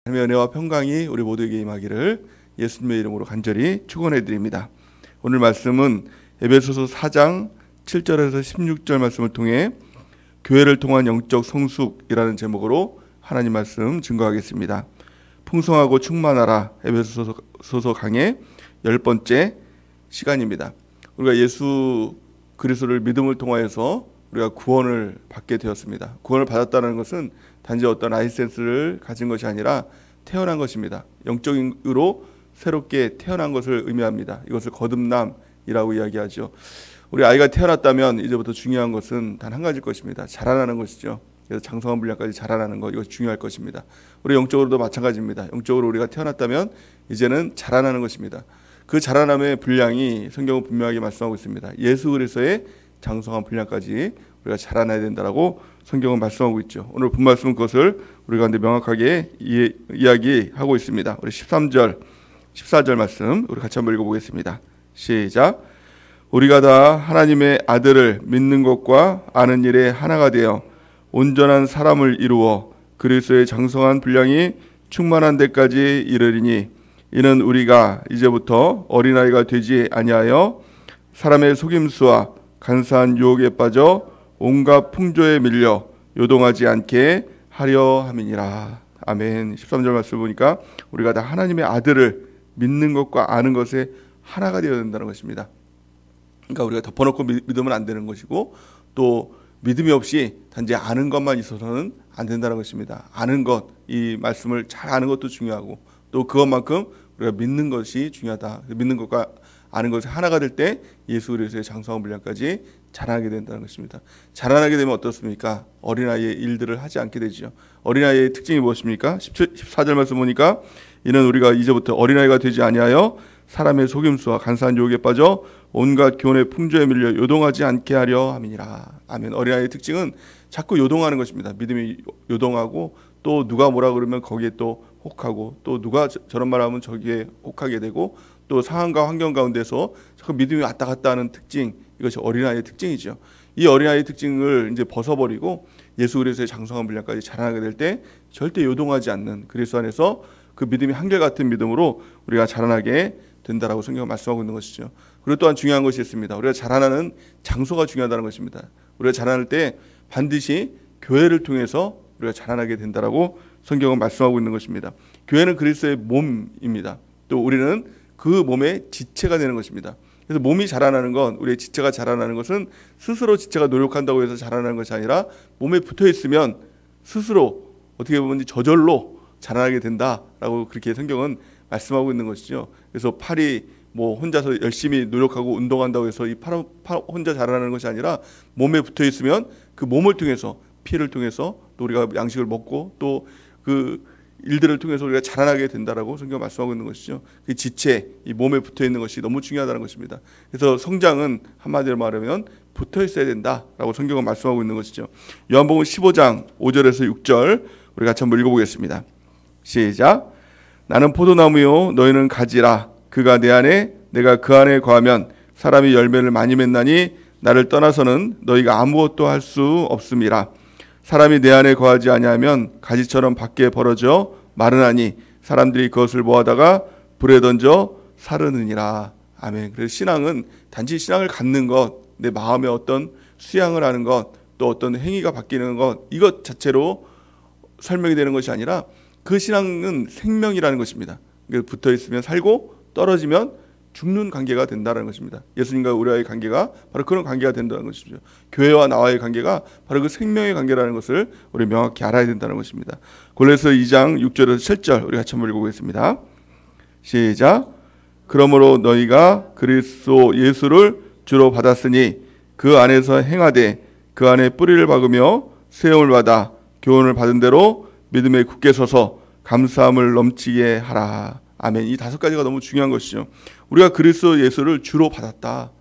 하나님의 은혜와 평강이 우리 모두에게 임하기를 예수님의 이름으로 간절히 축원해 드립니다. 오늘 말씀은 에베소서 4장 7절에서 16절 말씀을 통해 교회를 통한 영적 성숙이라는 제목으로 하나님 말씀 증거하겠습니다. 풍성하고 충만하라, 에베소서 강의 10번째 시간입니다. 우리가 예수 그리스도를 믿음을 통하여서 우리가 구원을 받게 되었습니다. 구원을 받았다는 것은 단지 어떤 라이센스를 가진 것이 아니라 태어난 것입니다. 영적으로 새롭게 태어난 것을 의미합니다. 이것을 거듭남이라고 이야기하죠. 우리 아이가 태어났다면 이제부터 중요한 것은 단 한 가지일 것입니다. 자라나는 것이죠. 그래서 장성한 분량까지 자라나는 것, 이것이 중요할 것입니다. 우리 영적으로도 마찬가지입니다. 영적으로 우리가 태어났다면 이제는 자라나는 것입니다. 그 자라남의 분량이 성경은 분명하게 말씀하고 있습니다. 예수 그리스도의 장성한 분량까지 우리가 자라나야 된다라고 성경은 말씀하고 있죠. 오늘 본 말씀은 그것을 우리 가운데 명확하게 이야기하고 있습니다. 우리 13절, 14절 말씀 우리 같이 한번 읽어보겠습니다. 시작. 우리가 다 하나님의 아들을 믿는 것과 아는 일에 하나가 되어 온전한 사람을 이루어 그리스도의 장성한 분량이 충만한 데까지 이르리니 이는 우리가 이제부터 어린아이가 되지 아니하여 사람의 속임수와 간사한 유혹에 빠져 온갖 풍조에 밀려 요동하지 않게 하려 함이니라. 아멘. 13절 말씀 보니까 우리가 다 하나님의 아들을 믿는 것과 아는 것에 하나가 되어야 된다는 것입니다. 그러니까 우리가 덮어놓고 믿으면 안 되는 것이고, 또 믿음이 없이 단지 아는 것만 있어서는 안 된다는 것입니다. 아는 것, 이 말씀을 잘 아는 것도 중요하고, 또 그것만큼 우리가 믿는 것이 중요하다. 믿는 것과 아는 것이 하나가 될 때 예수 그리스도의 장성한 분량까지 자라나게 된다는 것입니다. 자라나게 되면 어떻습니까? 어린아이의 일들을 하지 않게 되죠. 어린아이의 특징이 무엇입니까? 14절 말씀 보니까 이는 우리가 이제부터 어린아이가 되지 아니하여 사람의 속임수와 간사한 유혹에 빠져 온갖 교훈의 풍조에 밀려 요동하지 않게 하려 함이니라. 아멘. 어린아이의 특징은 자꾸 요동하는 것입니다. 믿음이 요동하고, 또 누가 뭐라 그러면 거기에 또 혹하고, 또 누가 저런 말하면 저기에 혹하게 되고, 또 상황과 환경 가운데서 자꾸 믿음이 왔다 갔다 하는 특징, 이것이 어린아이의 특징이죠. 이 어린아이의 특징을 이제 벗어버리고 예수 그리스도의 장성한 분량까지 자라나게 될 때 절대 요동하지 않는 그리스도 안에서 그 믿음이 한결같은 믿음으로 우리가 자라나게 된다라고 성경은 말씀하고 있는 것이죠. 그리고 또한 중요한 것이 있습니다. 우리가 자라나는 장소가 중요하다는 것입니다. 우리가 자라날 때 반드시 교회를 통해서 우리가 자라나게 된다라고 성경은 말씀하고 있는 것입니다. 교회는 그리스도의 몸입니다. 또 우리는 그 몸의 지체가 되는 것입니다. 그래서 몸이 자라나는 건, 우리의 지체가 자라나는 것은 스스로 지체가 노력한다고 해서 자라나는 것이 아니라 몸에 붙어 있으면 스스로 어떻게 보면 저절로 자라나게 된다라고 그렇게 성경은 말씀하고 있는 것이죠. 그래서 팔이 뭐 혼자서 열심히 노력하고 운동한다고 해서 이 팔 혼자 자라나는 것이 아니라 몸에 붙어 있으면 그 몸을 통해서, 피를 통해서 또 우리가 양식을 먹고 또 그 일들을 통해서 우리가 자라나게 된다라고 성경 말씀하고 있는 것이죠. 그 지체, 이 몸에 붙어 있는 것이 너무 중요하다는 것입니다. 그래서 성장은 한마디로 말하면 붙어 있어야 된다라고 성경은 말씀하고 있는 것이죠. 요한복음 15장 5절에서 6절 우리 같이 한번 읽어보겠습니다. 시작. 나는 포도나무요 너희는 가지라. 그가 내 안에 내가 그 안에 거하면 사람이 열매를 많이 맺나니 나를 떠나서는 너희가 아무것도 할 수 없음이라. 사람이 내 안에 거하지 아니하면 가지처럼 밖에 벌어져 마르나니 사람들이 그것을 모아다가 불에 던져 사르느니라. 아멘. 그래서 신앙은 단지 신앙을 갖는 것, 내 마음에 어떤 수양을 하는 것, 또 어떤 행위가 바뀌는 것, 이것 자체로 설명이 되는 것이 아니라 그 신앙은 생명이라는 것입니다. 붙어 있으면 살고 떨어지면 죽는 관계가 된다는 것입니다. 예수님과 우리와의 관계가 바로 그런 관계가 된다는 것이죠. 교회와 나와의 관계가 바로 그 생명의 관계라는 것을 우리 명확히 알아야 된다는 것입니다. 골로새 2장 6절에서 7절 우리 같이 한번 읽어보겠습니다. 시작. 그러므로 너희가 그리스도 예수를 주로 받았으니 그 안에서 행하되 그 안에 뿌리를 박으며 세움을 받아 교훈을 받은 대로 믿음에 굳게 서서 감사함을 넘치게 하라. 아멘. 이 5가지가 너무 중요한 것이죠. 우리가 그리스도 예수를 주로 받았다.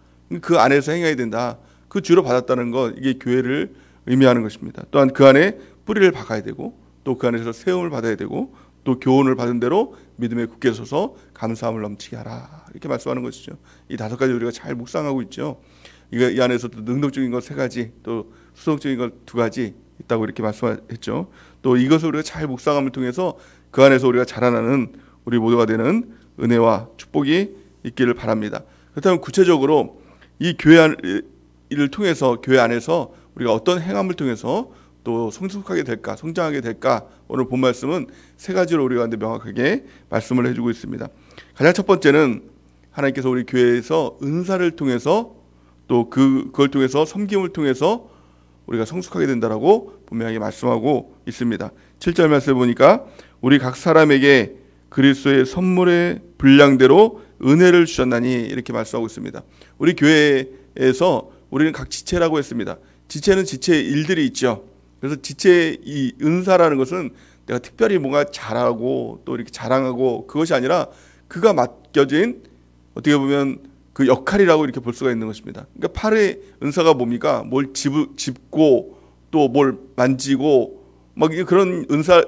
그 안에서 행해야 된다. 그 주로 받았다는 것, 이게 교회를 의미하는 것입니다. 또한 그 안에 뿌리를 박아야 되고, 또 그 안에서 세움을 받아야 되고, 또 교훈을 받은 대로 믿음에 굳게 서서 감사함을 넘치게 하라. 이렇게 말씀하는 것이죠. 이 5가지 우리가 잘 묵상하고 있죠. 이 안에서 또 능동적인 것 3가지, 또 수동적인 것 2가지 있다고 이렇게 말씀했죠. 또 이것을 우리가 잘 묵상함을 통해서 그 안에서 우리가 자라나는 우리 모두가 되는 은혜와 축복이 있기를 바랍니다. 그렇다면 구체적으로 이 교회를 통해서, 교회 안에서 우리가 어떤 행함을 통해서 또 성숙하게 될까, 성장하게 될까, 오늘 본 말씀은 세 가지로 우리가 명확하게 말씀을 해주고 있습니다. 가장 첫 번째는 하나님께서 우리 교회에서 은사를 통해서 또 그걸 통해서 섬김을 통해서 우리가 성숙하게 된다라고 분명하게 말씀하고 있습니다. 7절 말씀을 보니까 우리 각 사람에게 그리스도의 선물의 분량대로 은혜를 주셨나니 이렇게 말씀하고 있습니다. 우리 교회에서 우리는 각 지체라고 했습니다. 지체는 지체의 일들이 있죠. 그래서 지체의 이 은사라는 것은 내가 특별히 뭔가 잘하고 또 이렇게 자랑하고 그것이 아니라 그가 맡겨진 어떻게 보면 그 역할이라고 이렇게 볼 수가 있는 것입니다. 그러니까 팔의 은사가 뭡니까? 뭘 짚고 또 뭘 만지고 막 그런 은사가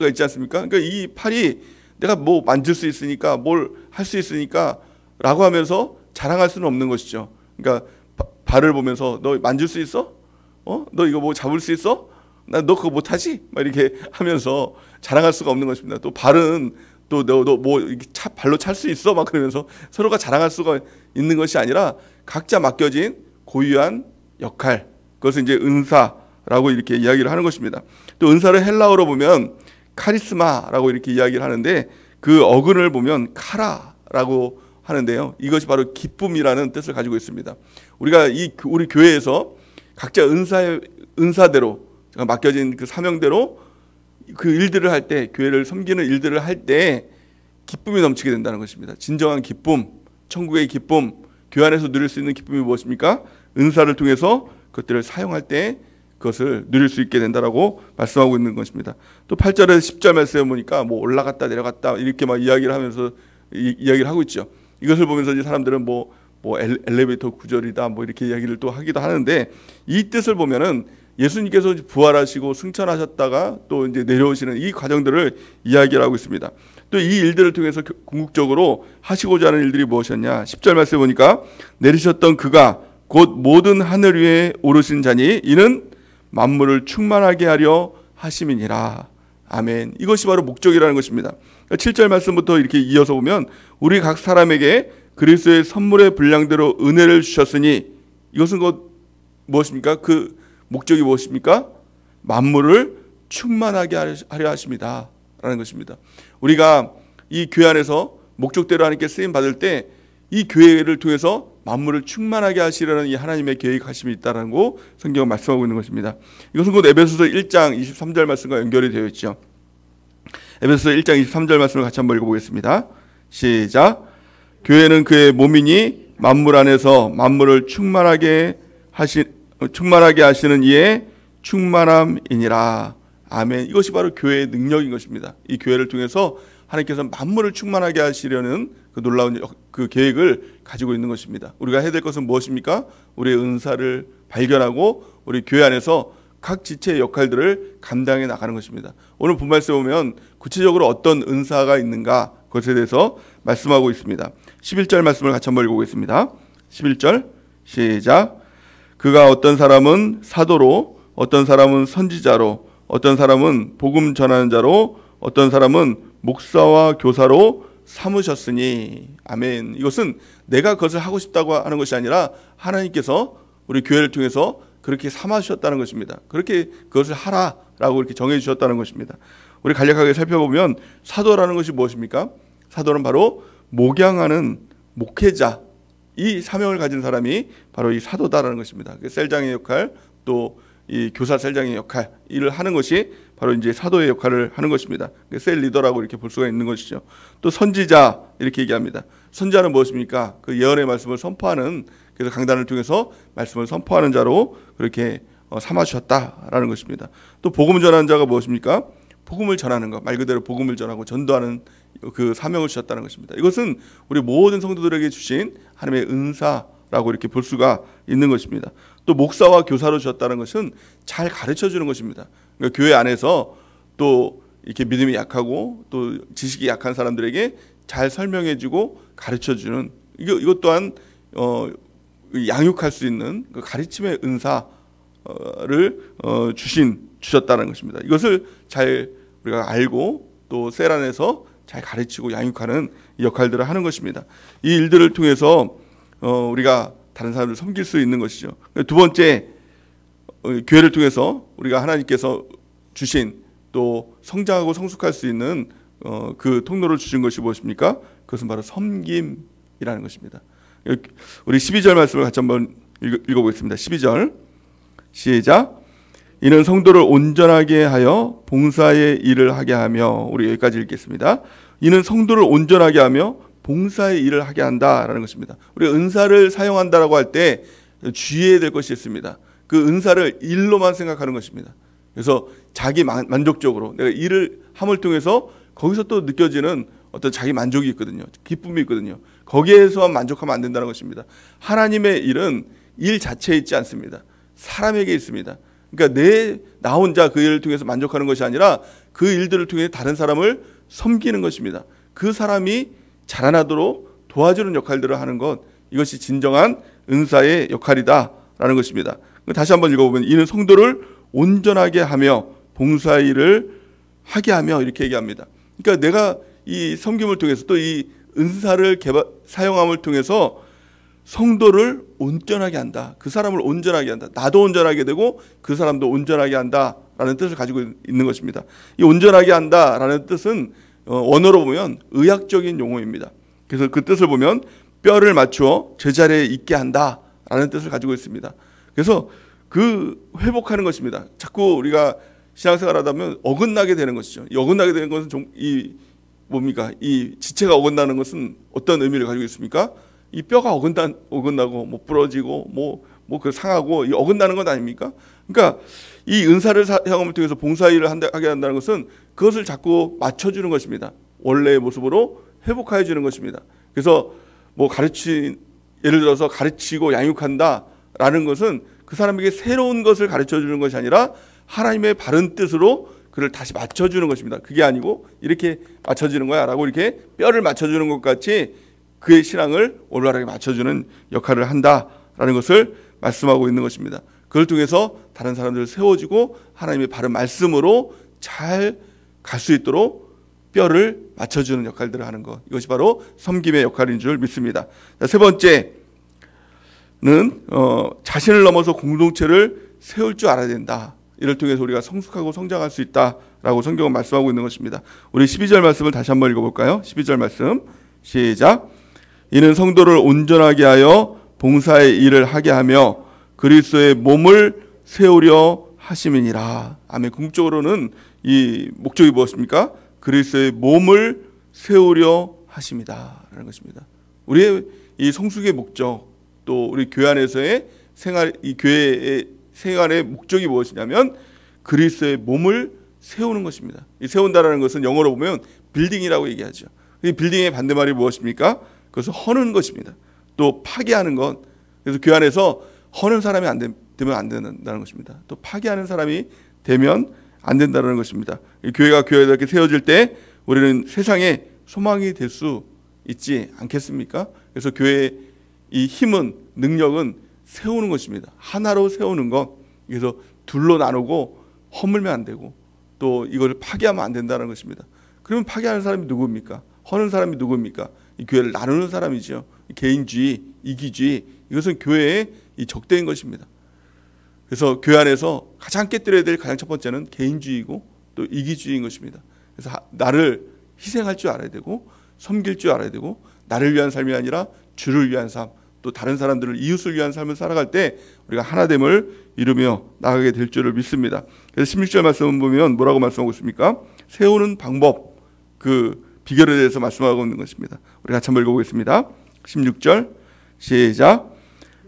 있지 않습니까? 그러니까 이 팔이 내가 뭐 만질 수 있으니까 뭘 할 수 있으니까 라고 하면서 자랑할 수는 없는 것이죠. 그러니까 발을 보면서 너 만질 수 있어? 너 이거 뭐 잡을 수 있어? 나 너 그거 못하지? 막 이렇게 하면서 자랑할 수가 없는 것입니다. 또 발은 또 너 뭐 발로 찰 수 있어? 막 그러면서 서로가 자랑할 수가 있는 것이 아니라 각자 맡겨진 고유한 역할, 그것을 이제 은사라고 이렇게 이야기를 하는 것입니다. 또 은사를 헬라어로 보면 카리스마라고 이렇게 이야기를 하는데 그 어근을 보면 카라라고 하는데요. 이것이 바로 기쁨이라는 뜻을 가지고 있습니다. 우리가 우리 교회에서 각자 은사대로 맡겨진 그 사명대로 그 일들을 할 때, 교회를 섬기는 일들을 할 때 기쁨이 넘치게 된다는 것입니다. 진정한 기쁨, 천국의 기쁨, 교회 안에서 누릴 수 있는 기쁨이 무엇입니까? 은사를 통해서 그것들을 사용할 때 그것을 누릴 수 있게 된다라고 말씀하고 있는 것입니다. 또 8절에서 10절 말씀에 보니까 뭐 올라갔다 내려갔다 이렇게 막 이야기를 하면서 이야기를 하고 있죠. 이것을 보면서 이제 사람들은 뭐 엘리베이터 구절이다 뭐 이렇게 이야기를 또 하기도 하는데, 이 뜻을 보면은 예수님께서 부활하시고 승천하셨다가 또 이제 내려오시는 이 과정들을 이야기를 하고 있습니다. 또 이 일들을 통해서 궁극적으로 하시고자 하는 일들이 무엇이었냐? 10절 말씀에 보니까 내리셨던 그가 곧 모든 하늘 위에 오르신 자니 이는 만물을 충만하게 하려 하심이니라. 아멘. 이것이 바로 목적이라는 것입니다. 7절 말씀부터 이렇게 이어서 보면 우리 각 사람에게 그리스도의 선물의 분량대로 은혜를 주셨으니, 이것은 무엇입니까? 그 목적이 무엇입니까? 만물을 충만하게 하려 하십니다 라는 것입니다. 우리가 이 교회 안에서 목적대로 하나님께 쓰임 받을 때 이 교회를 통해서 만물을 충만하게 하시려는 이 하나님의 계획하심이 있다는 거 성경은 말씀하고 있는 것입니다. 이것은 곧 에베소서 1장 23절 말씀과 연결이 되어 있죠. 에베소서 1장 23절 말씀을 같이 한번 읽어보겠습니다. 시작. 교회는 그의 몸이니 만물 안에서 만물을 충만하게 하시는 이의 충만함이니라. 아멘. 이것이 바로 교회의 능력인 것입니다. 이 교회를 통해서 하나님께서 만물을 충만하게 하시려는 그 놀라운 그 계획을 가지고 있는 것입니다. 우리가 해야 될 것은 무엇입니까? 우리의 은사를 발견하고 우리 교회 안에서 각 지체의 역할들을 감당해 나가는 것입니다. 오늘 본 말씀에 보면 구체적으로 어떤 은사가 있는가 그것에 대해서 말씀하고 있습니다. 11절 말씀을 같이 한번 읽어보겠습니다. 11절 시작. 그가 어떤 사람은 사도로, 어떤 사람은 선지자로, 어떤 사람은 복음 전하는 자로, 어떤 사람은 목사와 교사로 삼으셨으니. 아멘. 이것은 내가 그것을 하고 싶다고 하는 것이 아니라 하나님께서 우리 교회를 통해서 그렇게 삼아주셨다는 것입니다. 그렇게 그것을 하라라고 이렇게 정해주셨다는 것입니다. 우리 간략하게 살펴보면 사도라는 것이 무엇입니까? 사도는 바로 목양하는 목회자, 이 사명을 가진 사람이 바로 이 사도다라는 것입니다. 셀장의 역할, 또 이 교사 셀장의 역할, 일을 하는 것이 바로 이제 사도의 역할을 하는 것입니다. 셀 리더라고 이렇게 볼 수가 있는 것이죠. 또 선지자 이렇게 얘기합니다. 선지자는 무엇입니까? 그 예언의 말씀을 선포하는, 그래서 강단을 통해서 말씀을 선포하는 자로 그렇게 삼아주셨다라는 것입니다. 또 복음 전하는 자가 무엇입니까? 복음을 전하는 것, 말 그대로 복음을 전하고 전도하는 그 사명을 주셨다는 것입니다. 이것은 우리 모든 성도들에게 주신 하나님의 은사라고 이렇게 볼 수가 있는 것입니다. 또 목사와 교사로 주셨다는 것은 잘 가르쳐 주는 것입니다. 그러니까 교회 안에서 또 이렇게 믿음이 약하고 또 지식이 약한 사람들에게 잘 설명해 주고 가르쳐 주는, 이것 또한 양육할 수 있는 그 가르침의 은사를 주셨다는 것입니다. 이것을 잘 우리가 알고 또 셀 안에서 잘 가르치고 양육하는 역할들을 하는 것입니다. 이 일들을 통해서 우리가 다른 사람을 섬길 수 있는 것이죠. 두 번째, 교회를 통해서 우리가 하나님께서 주신 또 성장하고 성숙할 수 있는 그 통로를 주신 것이 무엇입니까? 그것은 바로 섬김이라는 것입니다. 우리 12절 말씀을 같이 한번 읽어보겠습니다. 12절 시작. 이는 성도를 온전하게 하여 봉사의 일을 하게 하며, 우리 여기까지 읽겠습니다. 이는 성도를 온전하게 하며 봉사의 일을 하게 한다라는 것입니다. 우리가 은사를 사용한다라고 할 때 주의해야 될 것이 있습니다. 그 은사를 일로만 생각하는 것입니다. 그래서 자기 만족적으로 내가 일을 함을 통해서 거기서 또 느껴지는 어떤 자기 만족이 있거든요. 기쁨이 있거든요. 거기에서만 만족하면 안 된다는 것입니다. 하나님의 일은 일 자체에 있지 않습니다. 사람에게 있습니다. 그러니까 나 혼자 그 일을 통해서 만족하는 것이 아니라 그 일들을 통해 다른 사람을 섬기는 것입니다. 그 사람이 자라나도록 도와주는 역할들을 하는 것, 이것이 진정한 은사의 역할이다라는 것입니다. 다시 한번 읽어보면 이는 성도를 온전하게 하며 봉사 일을 하게 하며 이렇게 얘기합니다. 그러니까 내가 이 섬김을 통해서 또 이 은사를 사용함을 통해서 성도를 온전하게 한다. 그 사람을 온전하게 한다. 나도 온전하게 되고 그 사람도 온전하게 한다라는 뜻을 가지고 있는 것입니다. 이 온전하게 한다라는 뜻은 원어로 보면 의학적인 용어입니다. 그래서 그 뜻을 보면 뼈를 맞추어 제자리에 있게 한다라는 뜻을 가지고 있습니다. 그래서 그 회복하는 것입니다. 자꾸 우리가 신앙생활하다 보면 어긋나게 되는 것이죠. 이 어긋나게 되는 것은 뭡니까? 이 지체가 어긋나는 것은 어떤 의미를 가지고 있습니까? 이 뼈가 어긋나고 뭐 부러지고 그 상하고 이 어긋나는 것 아닙니까? 그러니까 이 은사를 사용함을 통해서 봉사일을 하게 한다는 것은 그것을 자꾸 맞춰주는 것입니다. 원래의 모습으로 회복하여 주는 것입니다. 그래서 예를 들어서 가르치고 양육한다라는 것은 그 사람에게 새로운 것을 가르쳐 주는 것이 아니라 하나님의 바른 뜻으로 그를 다시 맞춰주는 것입니다. 그게 아니고 이렇게 맞춰주는 거야 라고 이렇게 뼈를 맞춰주는 것 같이 그의 신앙을 올바르게 맞춰주는 역할을 한다라는 것을 말씀하고 있는 것입니다. 그걸 통해서 다른 사람들을 세워주고 하나님의 바른 말씀으로 잘 갈 수 있도록 뼈를 맞춰주는 역할들을 하는 것, 이것이 바로 섬김의 역할인 줄 믿습니다. 세 번째는 자신을 넘어서 공동체를 세울 줄 알아야 된다. 이를 통해서 우리가 성숙하고 성장할 수 있다라고 성경은 말씀하고 있는 것입니다. 우리 12절 말씀을 다시 한번 읽어볼까요? 12절 말씀 시작. 이는 성도를 온전하게 하여 봉사의 일을 하게 하며 그리스도의 몸을 세우려 하심이니라. 아멘. 궁극적으로는 이 목적이 무엇입니까? 그리스도의 몸을 세우려 하심이다 라는 것입니다. 우리의 이 성숙의 목적, 또 우리 교회 안에서의 생활, 이 교회의 생활의 목적이 무엇이냐면 그리스도의 몸을 세우는 것입니다. 이 세운다라는 것은 영어로 보면 빌딩이라고 얘기하죠. 이 빌딩의 반대말이 무엇입니까? 그것은 허는 것입니다. 또 파괴하는 것. 그래서 교회 안에서 허는 사람이 되면 안 된다는 것입니다. 또 파괴하는 사람이 되면 안 된다는 것입니다. 이 교회가 이렇게 세워질 때 우리는 세상에 소망이 될 수 있지 않겠습니까? 그래서 교회의 이 힘은, 능력은 세우는 것입니다. 하나로 세우는 것. 그래서 둘로 나누고 허물면 안 되고 또 이걸 파괴하면 안 된다는 것입니다. 그러면 파괴하는 사람이 누굽니까? 허는 사람이 누굽니까? 이 교회를 나누는 사람이죠. 개인주의, 이기주의, 이것은 교회의 이 적대인 것입니다. 그래서 교회 안에서 가장 깨뜨려야 될 가장 첫 번째는 개인주의이고 또 이기주의인 것입니다. 그래서 나를 희생할 줄 알아야 되고 섬길 줄 알아야 되고 나를 위한 삶이 아니라 주를 위한 삶, 또 다른 사람들을 이웃을 위한 삶을 살아갈 때 우리가 하나됨을 이루며 나가게 될 줄을 믿습니다. 그래서 16절 말씀을 보면 뭐라고 말씀하고 있습니까? 세우는 방법, 그 비결에 대해서 말씀하고 있는 것입니다. 우리 같이 한번 읽어보겠습니다. 16절 시작.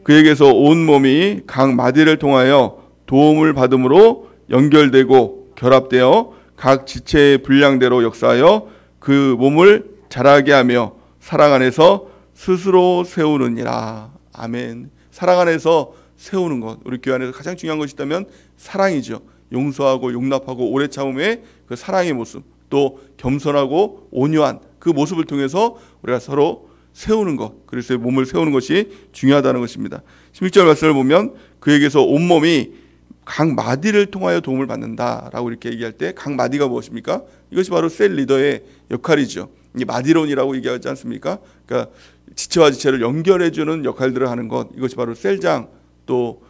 그에게서 온 몸이 각 마디를 통하여 도움을 받음으로 연결되고 결합되어 각 지체의 분량대로 역사하여 그 몸을 자라게 하며 사랑 안에서 스스로 세우느니라. 아멘. 사랑 안에서 세우는 것, 우리 교회 안에서 가장 중요한 것이 있다면 사랑이죠. 용서하고 용납하고 오래 참음의 그 사랑의 모습, 또 겸손하고 온유한 그 모습을 통해서 우리가 서로 세우는 것, 그리스도의 몸을 세우는 것이 중요하다는 것입니다. 16절 말씀을 보면 그에게서 온몸이 각 마디를 통하여 도움을 받는다라고 이렇게 얘기할 때 각 마디가 무엇입니까? 이것이 바로 셀 리더의 역할이죠. 이게 마디론이라고 얘기하지 않습니까? 그러니까 지체와 지체를 연결해주는 역할들을 하는 것, 이것이 바로 셀장 또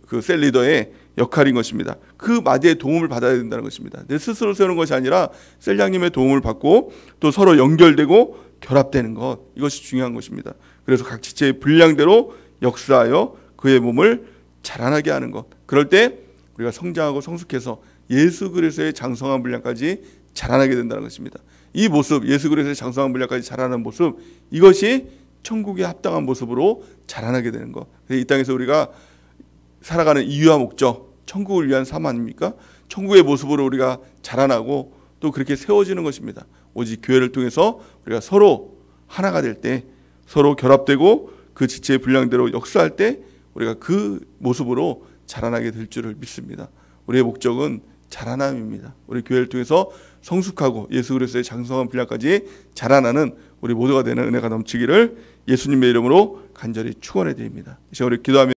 그 셀 리더의 역할인 것입니다. 그 마디의 도움을 받아야 된다는 것입니다. 내 스스로 세우는 것이 아니라 셀장님의 도움을 받고 또 서로 연결되고 결합되는 것, 이것이 중요한 것입니다. 그래서 각 지체의 분량대로 역사하여 그의 몸을 자라나게 하는 것. 그럴 때 우리가 성장하고 성숙해서 예수 그리스도의 장성한 분량까지 자라나게 된다는 것입니다. 이 모습, 예수 그리스도의 장성한 분량까지 자라는 모습, 이것이 천국에 합당한 모습으로 자라나게 되는 것. 이 땅에서 우리가 살아가는 이유와 목적, 천국을 위한 삶 아닙니까? 천국의 모습으로 우리가 자라나고 또 그렇게 세워지는 것입니다. 오직 교회를 통해서 우리가 서로 하나가 될 때, 서로 결합되고 그 지체의 분량대로 역사할 때 우리가 그 모습으로 자라나게 될 줄을 믿습니다. 우리의 목적은 자라남입니다. 우리 교회를 통해서 성숙하고 예수 그리스도의 장성한 분량까지 자라나는 우리 모두가 되는 은혜가 넘치기를 예수님의 이름으로 간절히 축원해 드립니다. 이제 우리 기도하며